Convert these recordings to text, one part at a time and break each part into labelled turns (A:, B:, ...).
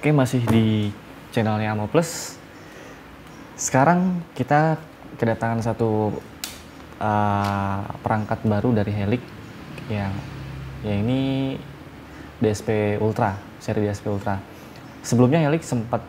A: Oke, masih di channelnya Amo Plus. Sekarang kita kedatangan satu perangkat baru dari Helix yang ini DSP Ultra, seri DSP Ultra. Sebelumnya Helix sempat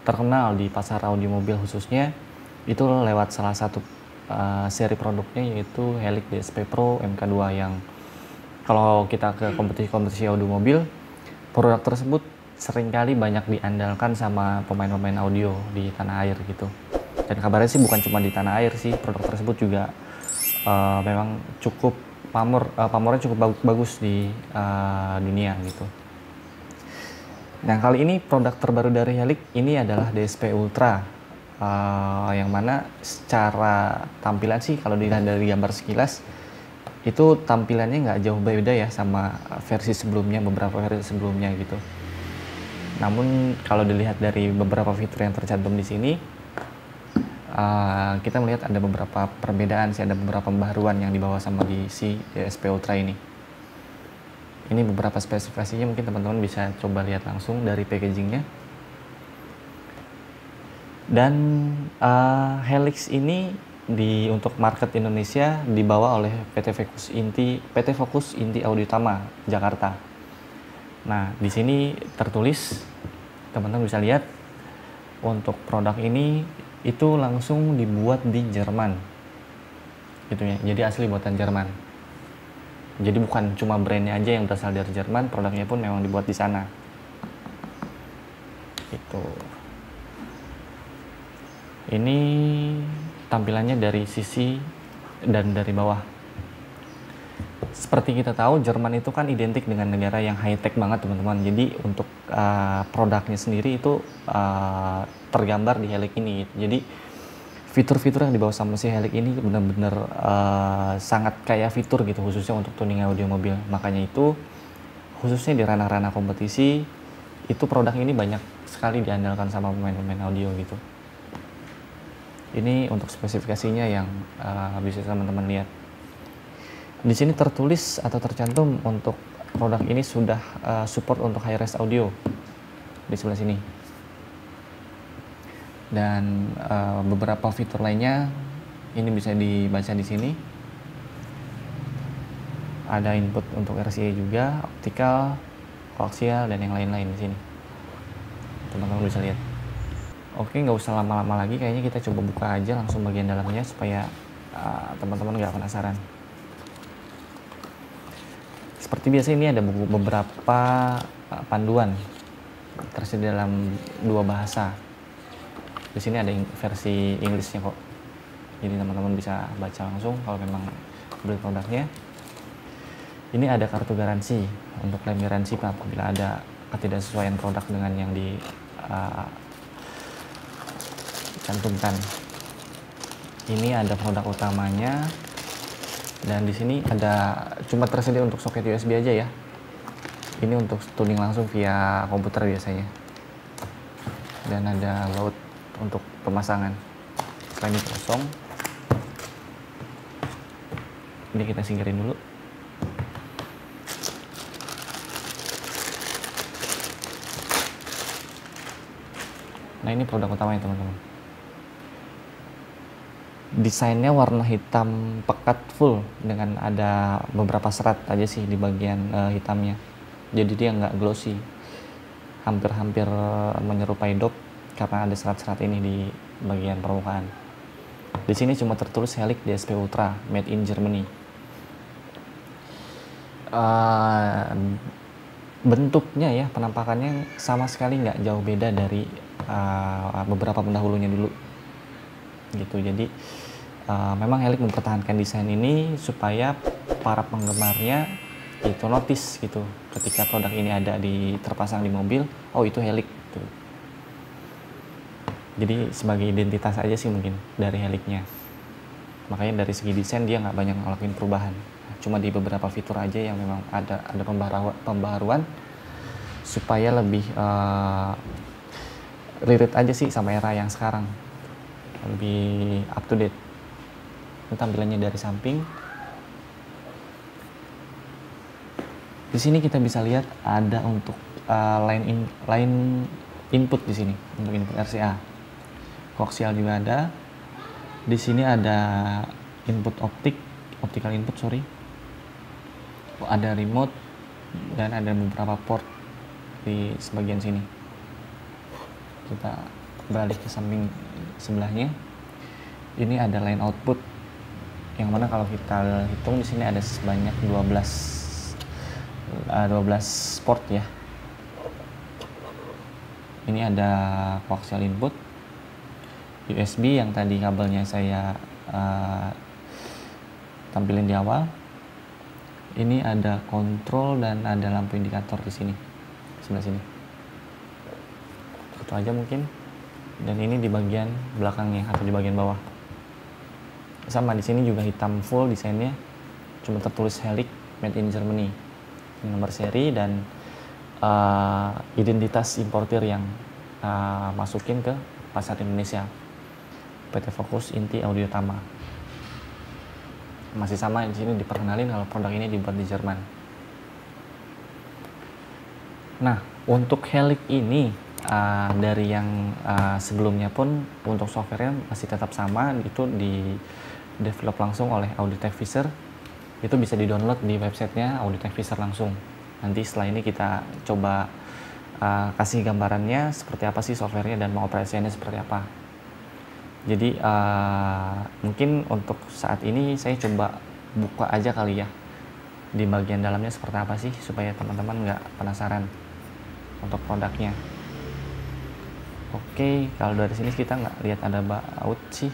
A: terkenal di pasar audio mobil khususnya itu lewat salah satu seri produknya, yaitu Helix DSP Pro MK2, yang kalau kita ke kompetisi audio mobil, produk tersebut seringkali banyak diandalkan sama pemain-pemain audio di tanah air gitu. Dan kabarnya sih bukan cuma di tanah air sih, produk tersebut juga memang cukup pamornya cukup bagus di dunia gitu. Nah, kali ini produk terbaru dari Helix ini adalah DSP Ultra, yang mana secara tampilan sih kalau dilihat dari gambar sekilas itu tampilannya nggak jauh beda ya sama versi sebelumnya, beberapa versi sebelumnya gitu. Namun kalau dilihat dari beberapa fitur yang tercantum di sini, kita melihat ada beberapa perbedaan sih, ada beberapa pembaruan yang dibawa sama di si DSP Ultra ini. Ini beberapa spesifikasinya, mungkin teman-teman bisa coba lihat langsung dari packagingnya. Dan Helix ini untuk market Indonesia dibawa oleh PT Fokus Inti Audio Tama Jakarta. Nah, di sini tertulis, teman-teman bisa lihat, untuk produk ini itu langsung dibuat di Jerman gitu ya, jadi asli buatan Jerman. Jadi bukan cuma brandnya aja yang berasal dari Jerman, produknya pun memang dibuat di sana gitu. Ini tampilannya dari sisi dan dari bawah. Seperti kita tahu, Jerman itu kan identik dengan negara yang high-tech banget, teman-teman. Jadi untuk produknya sendiri itu tergambar di Helix ini. Jadi fitur-fitur yang dibawa sama si Helix ini benar-benar sangat kaya fitur gitu, khususnya untuk tuning audio mobil. Makanya itu khususnya di ranah-ranah kompetisi itu produk ini banyak sekali diandalkan sama pemain-pemain audio gitu. Ini untuk spesifikasinya yang bisa teman-teman lihat. Di sini tertulis atau tercantum untuk produk ini sudah support untuk high-res audio di sebelah sini. Dan beberapa fitur lainnya ini bisa dibaca di sini. Ada input untuk RCA juga, optikal, koaksial, dan yang lain-lain di sini. Teman-teman bisa lihat. Oke, nggak usah lama-lama lagi, kayaknya kita coba buka aja langsung bagian dalamnya supaya teman-teman nggak penasaran. Seperti biasa, ini ada beberapa panduan tersedia dalam 2 bahasa. Di sini ada versi Inggrisnya kok, jadi teman-teman bisa baca langsung kalau memang beli produknya. Ini ada kartu garansi untuk klaim garansi apabila ada ketidaksesuaian produk dengan yang cantumkan. Ini ada produk utamanya, dan di sini ada cuma tersedia untuk soket USB aja ya. Ini untuk tuning langsung via komputer biasanya. Dan ada load untuk pemasangan. Selain itu kosong. Ini kita singkirin dulu. Nah, ini produk utamanya, teman-teman. Desainnya warna hitam pekat full dengan ada beberapa serat aja sih di bagian hitamnya. Jadi dia nggak glossy, hampir-hampir menyerupai dop karena ada serat-serat ini di bagian permukaan. Di sini cuma tertulis Helix DSP Ultra made in Germany. Bentuknya ya, penampakannya sama sekali nggak jauh beda dari beberapa pendahulunya dulu gitu. Jadi memang Helix mempertahankan desain ini supaya para penggemarnya itu notice gitu ketika produk ini ada terpasang di mobil, oh itu Helix gitu. Jadi sebagai identitas aja sih mungkin dari Helixnya. Makanya dari segi desain dia nggak banyak ngelakuin perubahan, cuma di beberapa fitur aja yang memang ada pembaharuan supaya lebih relate aja sih sama era yang sekarang, lebih up to date. Ini tampilannya dari samping. Di sini kita bisa lihat ada untuk line input di sini untuk input RCA. Koaksial juga ada. Di sini ada input optical input, sorry. Ada remote dan ada beberapa port di sebagian sini. Kita beralih ke samping sebelahnya. Ini ada line output yang mana kalau kita hitung di sini ada sebanyak 12 port ya. Ini ada koaksial input, USB yang tadi kabelnya saya tampilin di awal. Ini ada kontrol dan ada lampu indikator di sini, sebelah sini. Itu aja mungkin. Dan ini di bagian belakangnya atau di bagian bawah. Sama di sini juga hitam full desainnya, cuma tertulis Helic made in Germany, nomor seri dan identitas importir yang masukin ke pasar Indonesia. PT Fokus Inti Audio Tama. Masih sama di sini diperkenalin kalau produk ini dibuat di Jerman. Nah, untuk Helic ini dari yang sebelumnya pun untuk softwarenya masih tetap sama, itu di develop langsung oleh Audio-Tech Visor. Itu bisa di-download di websitenya Audio-Tech Visor langsung. Nanti setelah ini kita coba kasih gambarannya seperti apa sih softwarenya dan mengoperasikannya seperti apa. Jadi mungkin untuk saat ini saya coba buka aja kali ya di bagian dalamnya seperti apa sih, supaya teman-teman nggak penasaran untuk produknya. Oke, kalau dari sini kita nggak lihat ada baut sih.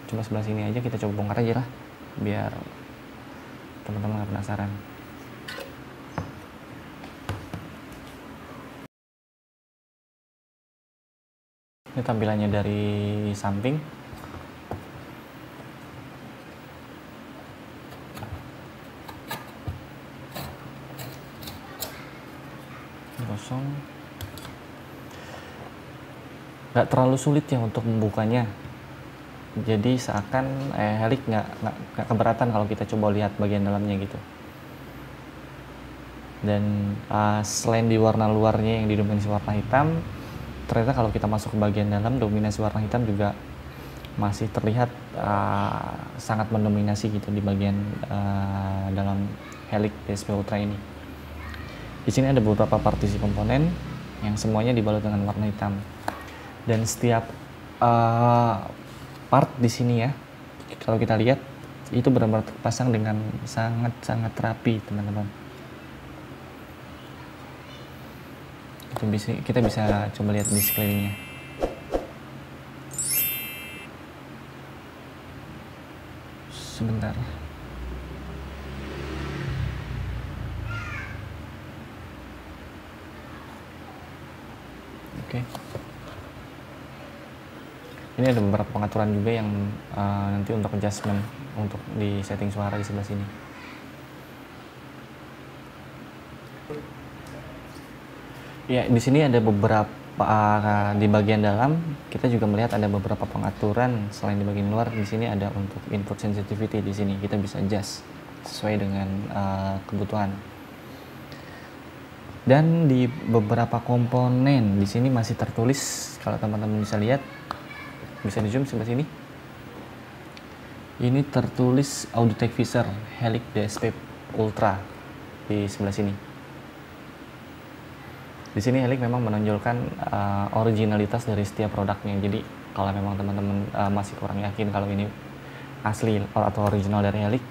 A: Cuma sebelah sini aja, kita coba bongkar aja lah biar teman-teman nggak penasaran. Ini tampilannya dari samping. Kosong. Nggak terlalu sulit ya untuk membukanya. Jadi seakan Helic nggak keberatan kalau kita coba lihat bagian dalamnya gitu. Dan selain di warna luarnya yang didominasi warna hitam, ternyata kalau kita masuk ke bagian dalam, dominasi warna hitam juga masih terlihat sangat mendominasi gitu di bagian dalam Helic DSP Ultra ini. Di sini ada beberapa partisi komponen yang semuanya dibalut dengan warna hitam. Dan setiap part di sini ya, kalau kita lihat itu benar-benar terpasang dengan sangat-sangat rapi, teman-teman. Kita bisa coba lihat di sekelilingnya. Sebentar. Oke. Ini ada beberapa pengaturan juga yang nanti untuk adjustment untuk di setting suara di sebelah sini. Ya, di sini ada beberapa di bagian dalam kita juga melihat ada beberapa pengaturan selain di bagian luar. Di sini ada untuk input sensitivity, di sini kita bisa adjust sesuai dengan kebutuhan. Dan di beberapa komponen di sini masih tertulis, kalau teman-teman bisa lihat, bisa di zoom sebelah sini. Ini tertulis Audio-Tech Visor Helic DSP Ultra di sebelah sini. Di sini Helic memang menonjolkan originalitas dari setiap produknya. Jadi kalau memang teman-teman masih kurang yakin kalau ini asli atau original dari Helic,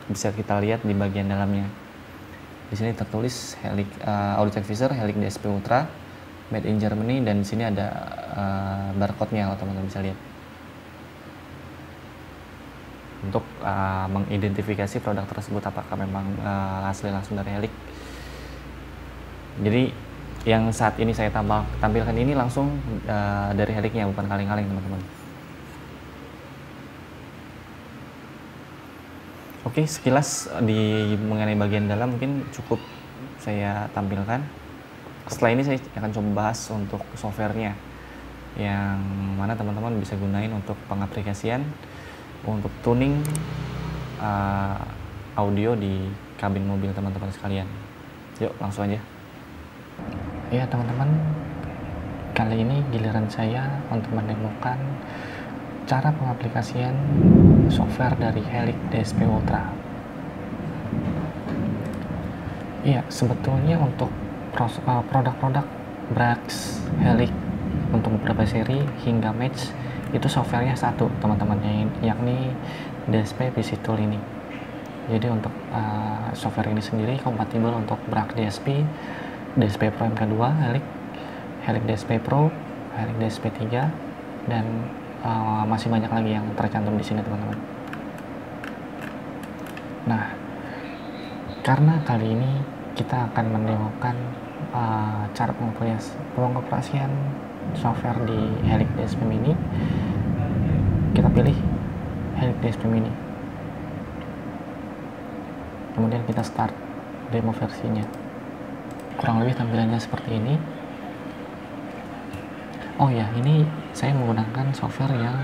A: bisa kita lihat di bagian dalamnya. Di sini tertulis Helic Audio-Tech Visor Helic DSP Ultra made in Germany, dan di sini ada barcode-nya kalau teman-teman bisa lihat. Untuk mengidentifikasi produk tersebut apakah memang asli langsung dari Helic. Jadi yang saat ini saya tampilkan ini langsung dari Helicnya, bukan kaleng-kaleng, teman-teman. Oke, sekilas mengenai bagian dalam mungkin cukup saya tampilkan. Setelah ini saya akan coba bahas untuk softwarenya, yang mana teman-teman bisa gunain untuk pengaplikasian, untuk tuning audio di kabin mobil teman-teman sekalian. Yuk langsung aja. Ya teman-teman, kali ini giliran saya untuk menemukan cara pengaplikasian software dari Helix DSP Ultra. Iya, sebetulnya untuk produk-produk Brax, Helix untuk beberapa seri hingga Match itu softwarenya satu teman-teman, yakni DSP PC Tool ini. Jadi untuk software ini sendiri kompatibel untuk Brax DSP, DSP Pro MK2, Helix DSP Pro, Helix DSP 3, dan masih banyak lagi yang tercantum di sini teman-teman. Nah, karena kali ini kita akan menemukan cara pengoperasian software di Helix DSP Mini, kita pilih Helix DSP Mini. Kemudian kita start demo versinya. Kurang lebih tampilannya seperti ini. Oh ya, ini saya menggunakan software yang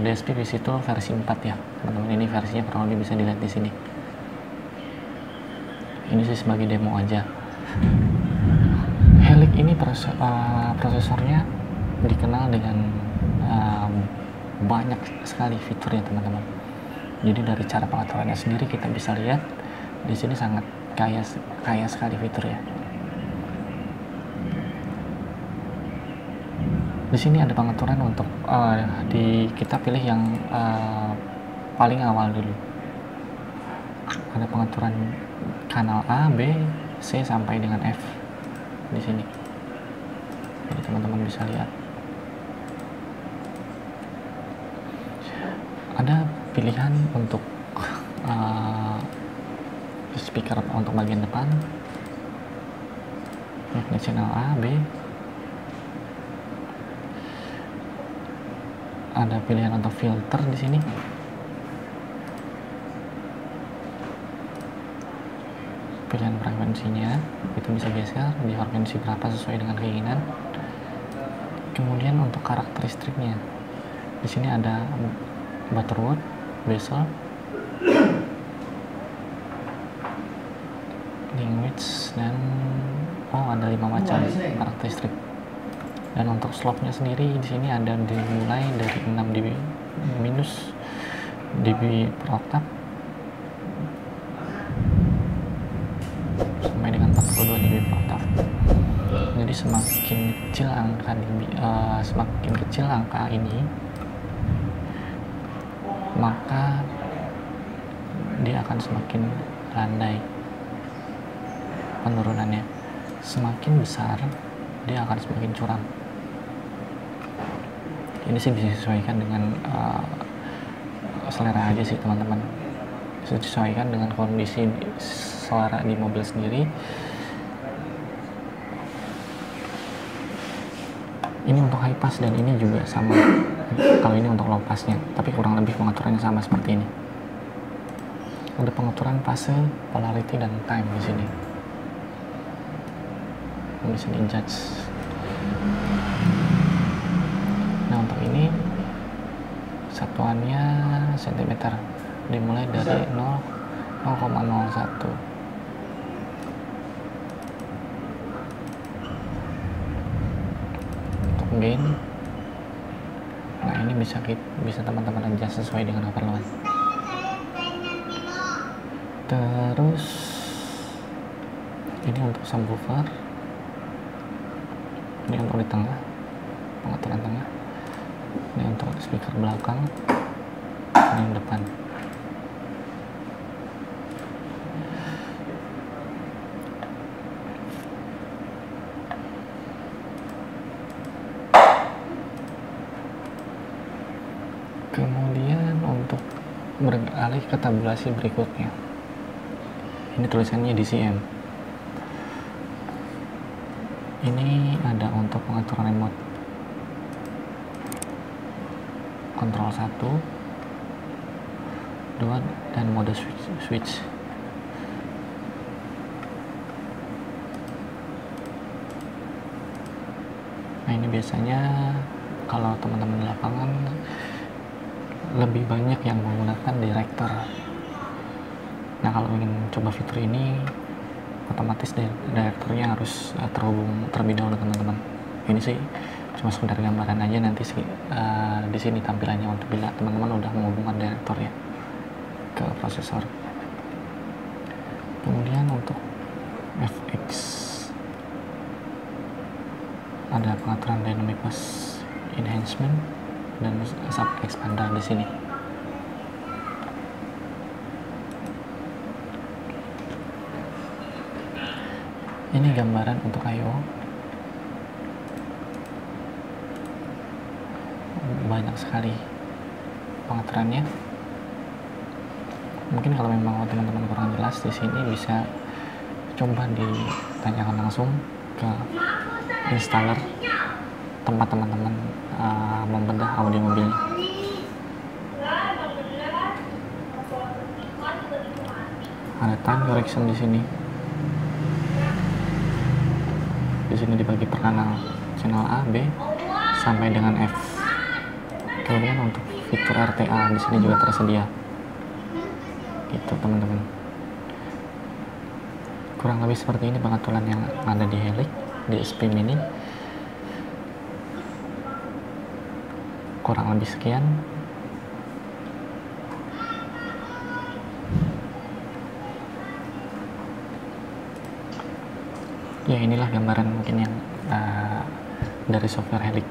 A: DSP PC Tool versi 4 ya, teman-teman. Ini versinya kurang lebih bisa dilihat di sini. Ini sih sebagai demo aja. Helix ini prosesornya dikenal dengan banyak sekali fiturnya teman-teman. Jadi dari cara pengaturannya sendiri kita bisa lihat di sini sangat kaya sekali fiturnya. Di sini ada pengaturan untuk kita pilih yang paling awal dulu. Ada pengaturan kanal A, B, C sampai dengan F di sini. Jadi teman-teman bisa lihat. Ada pilihan untuk speaker untuk bagian depan, ini channel A, B. Ada pilihan untuk filter di sini. Pilihan frekuensinya itu bisa geser di frekuensi berapa sesuai dengan keinginan. Kemudian untuk karakteristiknya, di sini ada Butterworth, bezel, language, dan ada 5 macam karakteristik. Dan untuk slope-nya sendiri di sini ada dimulai dari 6 dB minus dB per oktav sampai dengan 42 dB per oktav. Jadi semakin kecil angka ini, maka dia akan semakin landai penurunannya. Semakin besar, dia akan semakin curam. Ini sih disesuaikan dengan selera aja sih teman-teman. Disesuaikan dengan kondisi suara di mobil sendiri. Ini untuk high pass dan ini juga sama. Kalau ini untuk low passnya, tapi kurang lebih pengaturannya sama seperti ini. Ada pengaturan fase, polarity, dan time di sini. Bisa di-judge. Nah untuk ini satuannya cm, dimulai dari 0,01. Untuk gain, nah ini bisa teman-teman adjust sesuai dengan overload. Terus ini untuk subwoofer, ini untuk di tengah, pengaturan tengah. Ini untuk speaker belakang, ini yang depan. Kemudian untuk beralih ke tabulasi berikutnya, ini tulisannya DCM. Ini ada untuk pengaturan remote kontrol 1, 2, dan mode switch. Nah ini biasanya kalau teman-teman di lapangan lebih banyak yang menggunakan director. Nah kalau ingin coba fitur ini otomatis direkturnya harus terhubung terlebih dahulu teman-teman. Ini sih cuma sekedar gambaran aja, nanti sih di sini tampilannya untuk bila teman-teman udah menghubungkan direktur ya ke prosesor. Kemudian untuk FX ada pengaturan dynamic bus enhancement dan sub expander di sini. Ini gambaran untuk I/O. Banyak sekali pengaturannya. Mungkin kalau memang teman-teman kurang jelas di sini bisa coba ditanyakan langsung ke installer tempat teman-teman membedah audio mobilnya. Ada time correction di sini. Di sini dibagi per kanal, channel A, B, sampai dengan F. Kemudian untuk fitur RTA di sini juga tersedia. Gitu teman-teman. Kurang lebih seperti ini pengaturan yang ada di Helix DSP Mini. Kurang lebih sekian. Ya, inilah gambaran mungkin yang dari software Helix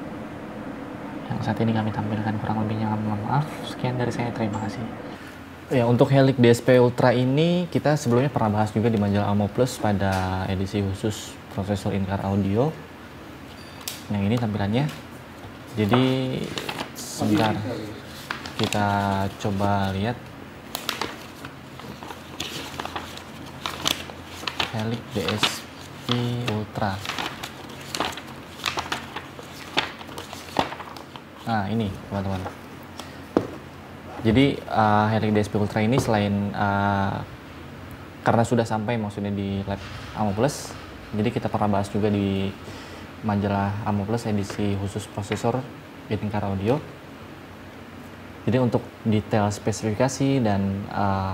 A: yang saat ini kami tampilkan. Kurang lebihnya mohon maaf. Sekian dari saya, terima kasih. Ya, untuk Helix DSP Ultra ini kita sebelumnya pernah bahas juga di majalah Amo Plus pada edisi khusus prosesor in-car audio. Yang ini tampilannya. Jadi sebentar kita coba lihat Helix DSP Ultra. Nah, ini teman-teman. Jadi Helix DSP Ultra ini selain karena sudah sampai maksudnya di lab Amo Plus, jadi kita pernah bahas juga di majalah Amo Plus edisi khusus prosesor in-car audio. Jadi untuk detail spesifikasi dan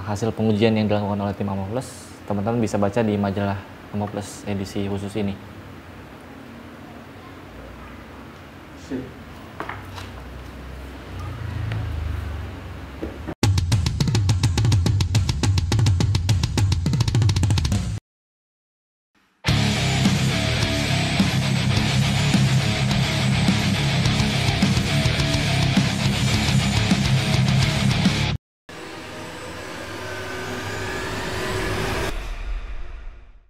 A: hasil pengujian yang dilakukan oleh tim Amo Plus, teman-teman bisa baca di majalah Amo Plus edisi khusus ini.